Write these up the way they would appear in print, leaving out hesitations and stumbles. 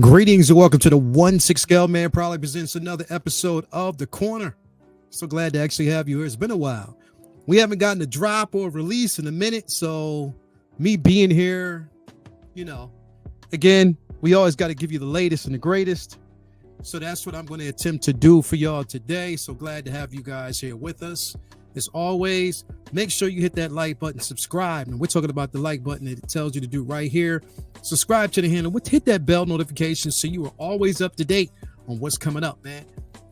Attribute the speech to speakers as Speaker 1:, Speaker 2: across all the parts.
Speaker 1: Greetings and welcome to the 1-6 Scale Man proudly presents another episode of The Corner. So glad to actually have you here. It's been a while. We haven't gotten a drop or a release in a minute, so me being here, again, we always got to give you the latest and the greatest. So that's what I'm going to attempt to do for y'all today. So glad to have you guys here with us. As always, make sure you hit that like button, subscribe. And we're talking about the like button that it tells you to do right here. Subscribe to the handle. Hit that bell notification so you are always up to date on what's coming up, man.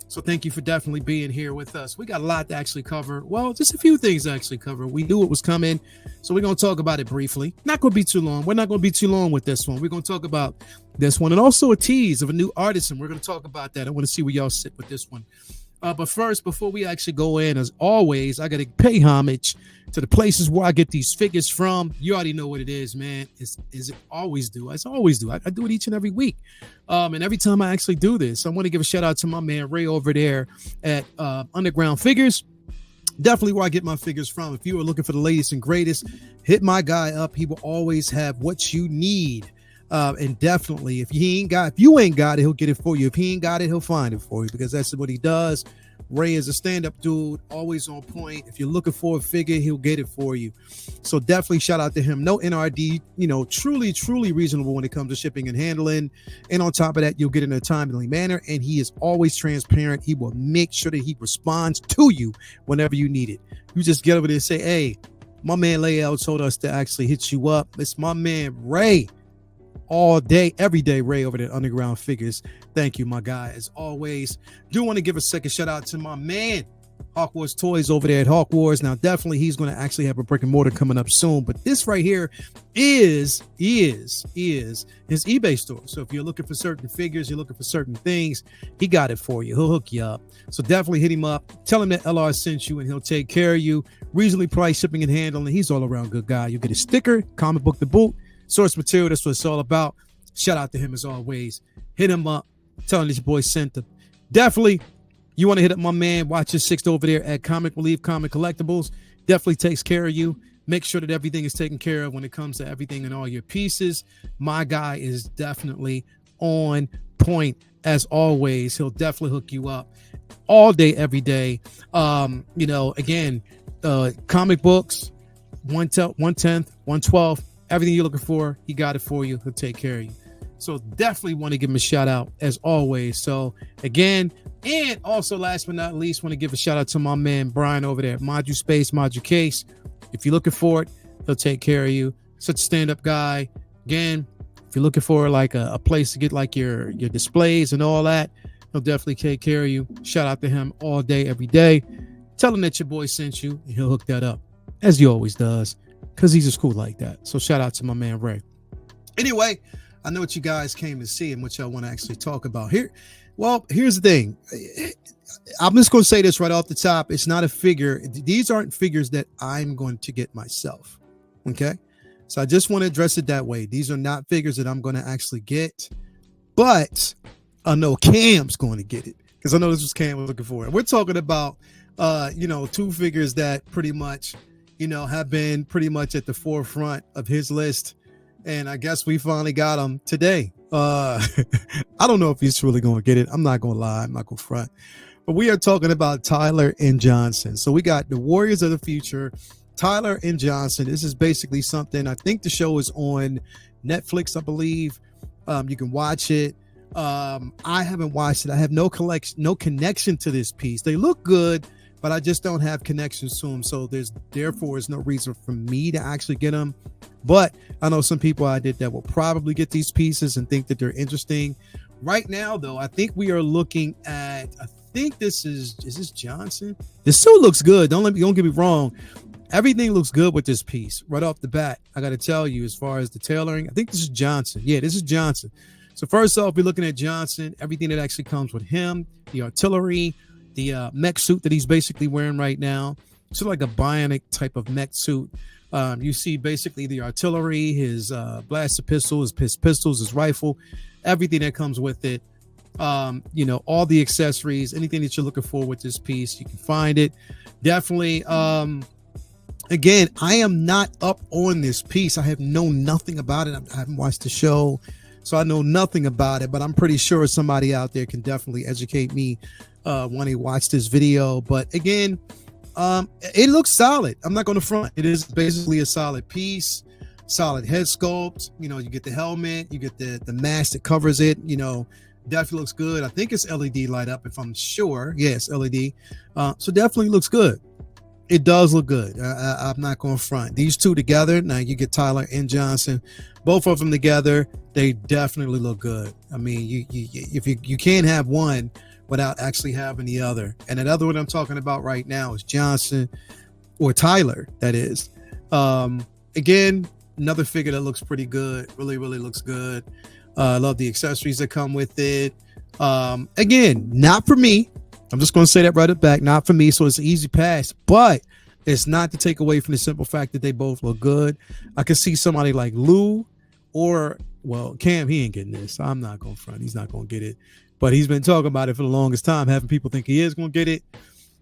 Speaker 1: So thank you for definitely being here with us. We got a lot to actually cover. Well, just a few things to actually cover. We knew it was coming, so we're going to talk about it briefly. Not going to be too long. We're not going to be too long with this one. We're going to talk about this one and also a tease of a new Artisan. We're going to talk about that. I want to see where y'all sit with this one. But first, before we actually go in, as always, I got to pay homage to the places where I get these figures from. You already know what it is, man. Is it always do? I always do. I do it each and every week. And every time I actually do this, I want to give a shout out to my man Ray over there at Underground Figures. Definitely where I get my figures from. If you are looking for the latest and greatest, hit my guy up. He will always have what you need. And definitely, if you ain't got it, he'll get it for you. If he ain't got it, he'll find it for you, because that's what he does. Ray is a stand-up dude, always on point. If you're looking for a figure, he'll get it for you. So definitely shout out to him. No NRD, truly reasonable when it comes to shipping and handling. And on top of that, you'll get it in a timely manner. And he is always transparent. He will make sure that he responds to you whenever you need it. You just get over there and say, hey, my man Lael told us to actually hit you up. It's my man Ray. All day, every day, Ray over there at Underground Figures. Thank you, my guy. As always, do want to give a second shout out to my man Hawk Wars Toys over there at Hawk Wars. Now, definitely, he's going to actually have a brick and mortar coming up soon. But this right here is his eBay store. So if you're looking for certain figures, you're looking for certain things, he got it for you. He'll hook you up. So definitely hit him up. Tell him that LR sent you, and he'll take care of you. Reasonably priced shipping and handling. He's all around good guy. You get a sticker, comic book to boot. Source material, that's what it's all about. Shout out to him as always. Hit him up. Tell him that your boy sent him. Definitely, you want to hit up my man, Watch His Sixth over there at Comic Relief, Comic Collectibles. Definitely takes care of you. Make sure that everything is taken care of when it comes to everything and all your pieces. My guy is definitely on point. As always, he'll definitely hook you up all day, every day. Again, comic books, 1/10, 1/12. Everything you're looking for, he got it for you. He'll take care of you. So definitely want to give him a shout out as always. So again, and also last but not least, want to give a shout out to my man Brian over there at Modu Space Modu Case. If you're looking for it, he'll take care of you. Such a stand-up guy. Again, if you're looking for like a place to get like your displays and all that, he'll definitely take care of you. Shout out to him all day, every day. Tell him that your boy sent you, and he'll hook that up, as he always does, because he's just cool like that. So shout out to my man Ray. Anyway, I know what you guys came to see and what y'all want to actually talk about here. Well, here's the thing. I'm just going to say this right off the top. It's not a figure. These aren't figures that I'm going to get myself. Okay. So I just want to address it that way. These are not figures that I'm going to actually get, but I know Cam's going to get it, because I know this was Cam was looking for. And we're talking about, two figures that pretty much, have been pretty much at the forefront of his list. And I guess we finally got him today. I don't know if he's truly going to get it. I'm not going to lie. I'm not going to front. But we are talking about Tyler and Johnson. So we got the Warriors of the Future, Tyler and Johnson. This is basically something, I think the show is on Netflix, I believe. You can watch it. I haven't watched it. I have no connection to this piece. They look good, but I just don't have connections to them. So therefore is no reason for me to actually get them. But I know some people I did that will probably get these pieces and think that they're interesting. Right now, though, I think we are looking at, I think this is this Johnson? This still looks good. Don't get me wrong. Everything looks good with this piece right off the bat. I got to tell you, as far as the tailoring, I think this is Johnson. Yeah, this is Johnson. So first off, we're looking at Johnson, everything that actually comes with him, the artillery, the mech suit that he's basically wearing right now. It's like a bionic type of mech suit. You see basically the artillery, his blaster pistol, his pistols, his rifle, everything that comes with it. All the accessories, anything that you're looking for with this piece, you can find it. Definitely. Again, I am not up on this piece. I have known nothing about it. I haven't watched the show. So I know nothing about it, but I'm pretty sure somebody out there can definitely educate me when they watch this video. But again, it looks solid. I'm not going to front. It is basically a solid piece, solid head sculpt. You know, you get the helmet, you get the mask that covers it. You know, definitely looks good. I think it's LED light up, if I'm sure. Yes, LED. So definitely looks good. It does look good. I'm not going to front. These two together, now you get Tyler and Johnson, both of them together, they definitely look good. I mean, you can't have one without actually having the other. And that other one I'm talking about right now is Johnson, or Tyler, that is. Again, another figure that looks pretty good. Really, really looks good. I love the accessories that come with it. Again, not for me. I'm just going to say that right up back. Not for me, so it's an easy pass. But it's not to take away from the simple fact that they both look good. I can see somebody like Lou or, well, Cam, he ain't getting this. So I'm not going to front. He's not going to get it. But he's been talking about it for the longest time, having people think he is going to get it.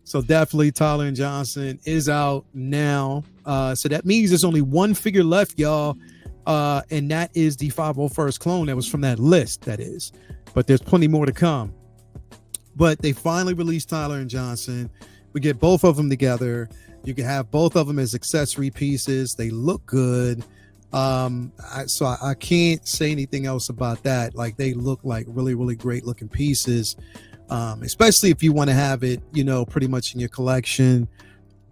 Speaker 1: So definitely Tyler and Johnson is out now. So that means there's only one figure left, y'all. And that is the 501st clone that was from that list, that is. But there's plenty more to come. But they finally released Tyler and Johnson. We get both of them together. You can have both of them as accessory pieces. They look good. So I can't say anything else about that. Like, they look like really, really great looking pieces, especially if you want to have it, you know, pretty much in your collection.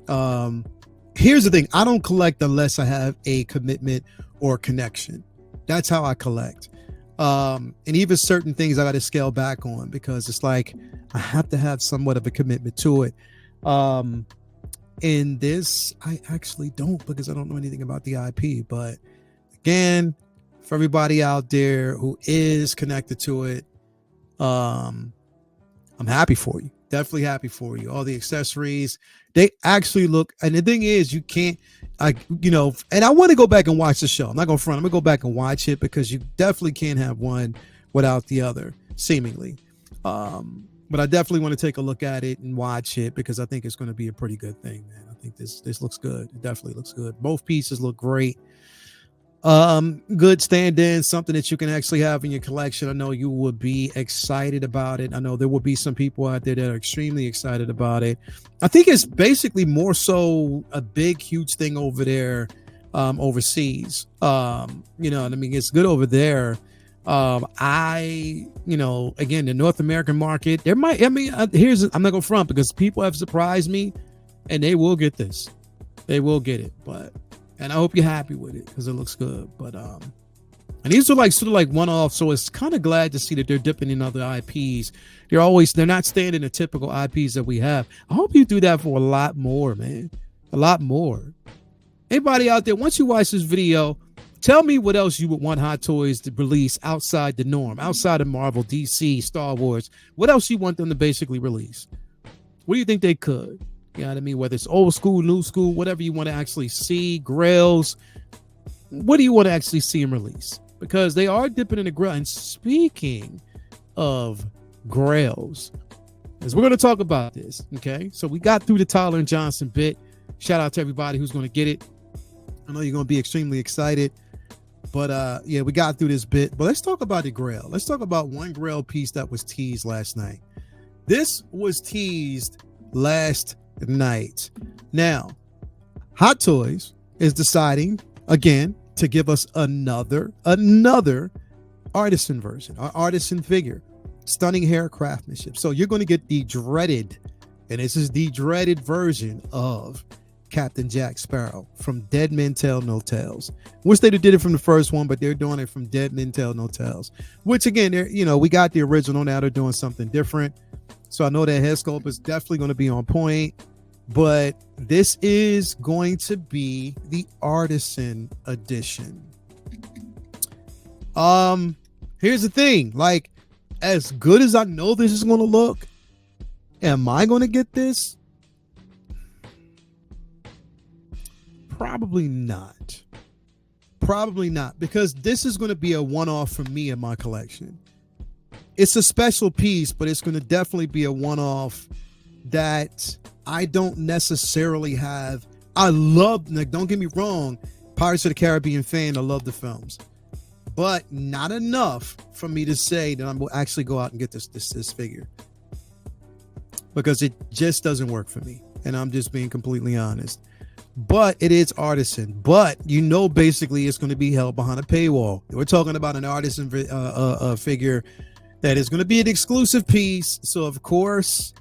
Speaker 1: Here's the thing. I don't collect unless I have a commitment or connection. That's how I collect. And even certain things I got to scale back on, because it's like I have to have somewhat of a commitment to it. In this, I actually don't, because I don't know anything about the IP. But again, for everybody out there who is connected to it, I'm happy for you. Definitely happy for you. All the accessories, they actually look. And the thing is, you can't, and I want to go back and watch the show. I'm not going to front. I'm going to go back and watch it, because you definitely can't have one without the other, seemingly. But I definitely want to take a look at it and watch it, because I think it's going to be a pretty good thing, man. I think this looks good. It definitely looks good. Both pieces look great. Good stand-in, something that you can actually have in your collection. I know you would be excited about it. I know there will be some people out there that are extremely excited about it. I think it's basically more so a big, huge thing over there, overseas. You know, I mean, it's good over there. Again, the North American market, I'm not gonna front, because people have surprised me, and they will get this. They will get it, and I hope you're happy with it, because it looks good. But and these are like sort of like one-off, so it's kind of glad to see that they're dipping in other IPs. They're not staying in the typical IPs that we have. I hope you do that for a lot more, man. A lot more. Anybody out there, once you watch this video, tell me what else you would want Hot Toys to release outside the norm, outside of Marvel, DC, Star Wars. What else you want them to basically release? What do you think they could? You know what I mean? Whether it's old school, new school, whatever you want to actually see, grails. What do you want to actually see them release? Because they are dipping in the grail. And speaking of grails, as we're going to talk about this, okay? So we got through the Tyler and Johnson bit. Shout out to everybody who's going to get it. I know you're going to be extremely excited. But yeah, we got through this bit. But let's talk about the grail. Let's talk about one grail piece that was teased last night. This was teased last night. Now, Hot Toys is deciding again to give us another Artisan version, our Artisan figure. Stunning hair craftsmanship. So you're going to get the dreaded, and this is the dreaded version of Captain Jack Sparrow from Dead Men Tell No Tales. Wish they did it from the first one, but they're doing it from Dead Men Tell No Tales. Which again, we got the original. Now they're doing something different. So I know that head sculpt is definitely going to be on point. But this is going to be the Artisan edition. Here's the thing. Like, as good as I know this is going to look, am I going to get this? Probably not. Probably not, because this is going to be a one-off for me in my collection. It's a special piece, but it's going to definitely be a one-off that I don't necessarily have. I love, like, don't get me wrong, Pirates of the Caribbean fan, I love the films. but not enough for me to say that I'm will actually go out and get this figure, because it just doesn't work for me. And I'm just being completely honest. But it is Artisan. But basically it's going to be held behind a paywall. We're talking about an Artisan figure that is going to be an exclusive piece. So of course,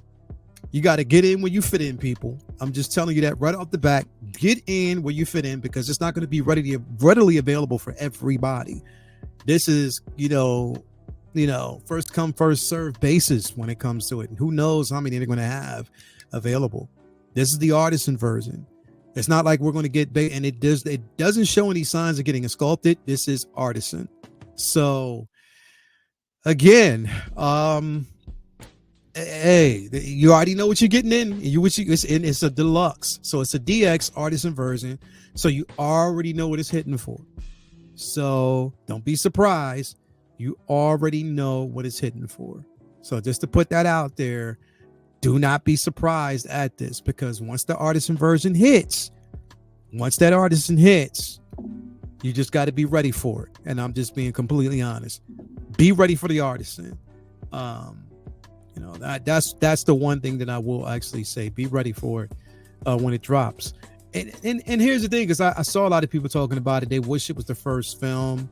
Speaker 1: you got to get in where you fit in, people. I'm just telling you that right off the bat. Get in where you fit in, because it's not going to be readily available for everybody. This is, first come, first serve basis when it comes to it. And who knows how many they're going to have available. This is the Artisan version. It's not like we're going to get and it doesn't show any signs of getting sculpted. This is Artisan. So again, hey, you already know what you're getting in. It's a deluxe, so it's a DX Artisan version. So you already know what it's hitting for. So don't be surprised. You already know what it's hitting for. So just to put that out there, do not be surprised at this, because once the Artisan version hits, you just got to be ready for it. And I'm just being completely honest. Be ready for the Artisan. That's the one thing that I will actually say. Be ready for it when it drops. And here's the thing, because I saw a lot of people talking about it. They wish it was the first film,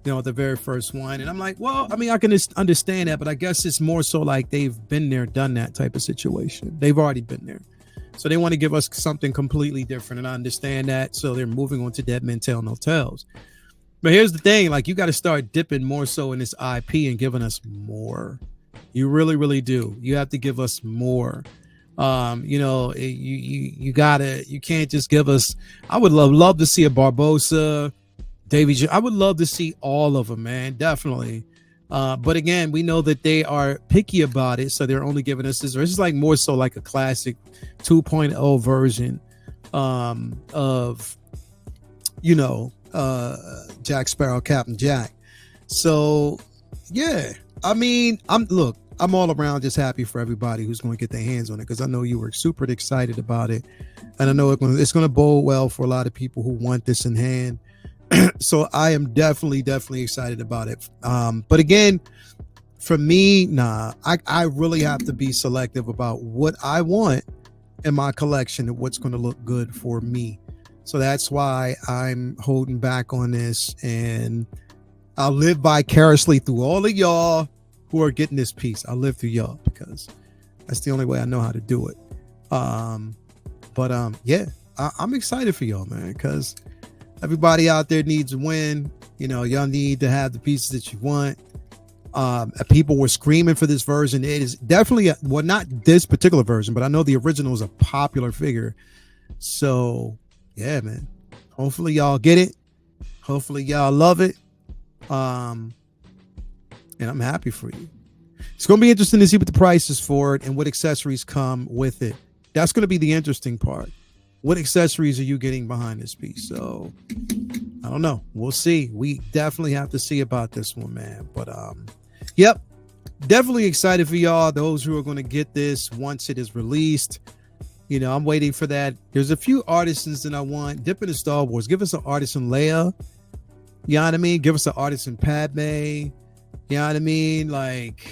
Speaker 1: the very first one. And I'm like, well, I mean, I can understand that, but I guess it's more so like they've been there, done that type of situation. They've already been there. So they want to give us something completely different. And I understand that. So they're moving on to Dead Men Tell No Tales. But here's the thing, like, you got to start dipping more so in this IP and giving us more. You really, really do. You have to give us more. You can't just give us. I would love to see a Barbosa, Davy. I would love to see all of them, man. Definitely. But again, we know that they are picky about it, so they're only giving us this. This is like more so like a classic 2.0 version of Jack Sparrow, Captain Jack. So yeah, I mean, I'm all around just happy for everybody who's going to get their hands on it, because I know you were super excited about it, and I know it's going to bode well for a lot of people who want this in hand. So I am definitely excited about it. But again, for me, I really have to be selective about what I want in my collection and what's going to look good for me. So that's why I'm holding back on this, and I'll live vicariously through all of y'all who are getting this piece. I'll live through y'all, because that's the only way I know how to do it. Yeah, I'm excited for y'all, man, because everybody out there needs a win. Y'all need to have the pieces that you want. People were screaming for this version. It is definitely not this particular version, but I know the original is a popular figure. So yeah, man, hopefully y'all get it. Hopefully y'all love it. And I'm happy for you. It's going to be interesting to see what the price is for it and what accessories come with it. That's going to be the interesting part. What accessories are you getting behind this piece? So I don't know. We'll see. We definitely have to see about this one, man. But yep, definitely excited for y'all, those who are going to get this once it is released. I'm waiting for that. There's a few Artisans that I want. Dip into Star Wars. Give us an Artisan Leia. You know what I mean? Give us an Artisan Padme. You know what I mean? Like,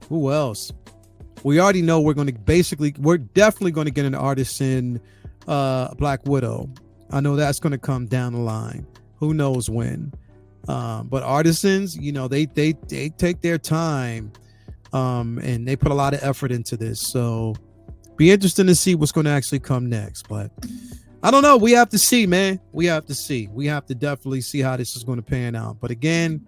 Speaker 1: who else? We already know we're definitely going to get an Artisan Black Widow. I know that's going to come down the line. Who knows when? But Artisans, they take their time, and they put a lot of effort into this. So be interesting to see what's going to actually come next. But I don't know. We have to see, man. We have to see. We have to definitely see how this is going to pan out. But again,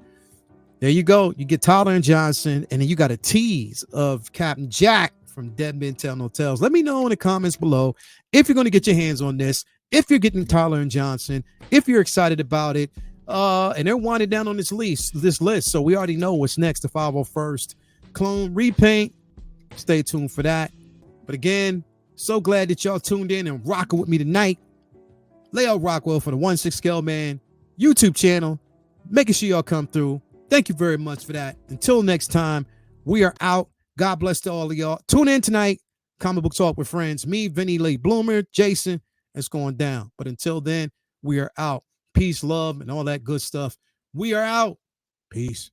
Speaker 1: there you go. You get Tyler and Johnson, and then you got a tease of Captain Jack from Dead Men Tell No Tales. Let me know in the comments below if you're going to get your hands on this, if you're getting Tyler and Johnson, if you're excited about it. And they're winding down on this list. So we already know what's next. The 501st clone repaint. Stay tuned for that. But again, so glad that y'all tuned in and rocking with me tonight. Leo Rockwell for the 1/6 Scale Man YouTube channel. Making sure y'all come through. Thank you very much for that. Until next time, we are out. God bless to all of y'all. Tune in tonight. Comic Book Talk with Friends. Me, Vinny Lee Bloomer, Jason. It's going down. But until then, we are out. Peace, love, and all that good stuff. We are out. Peace.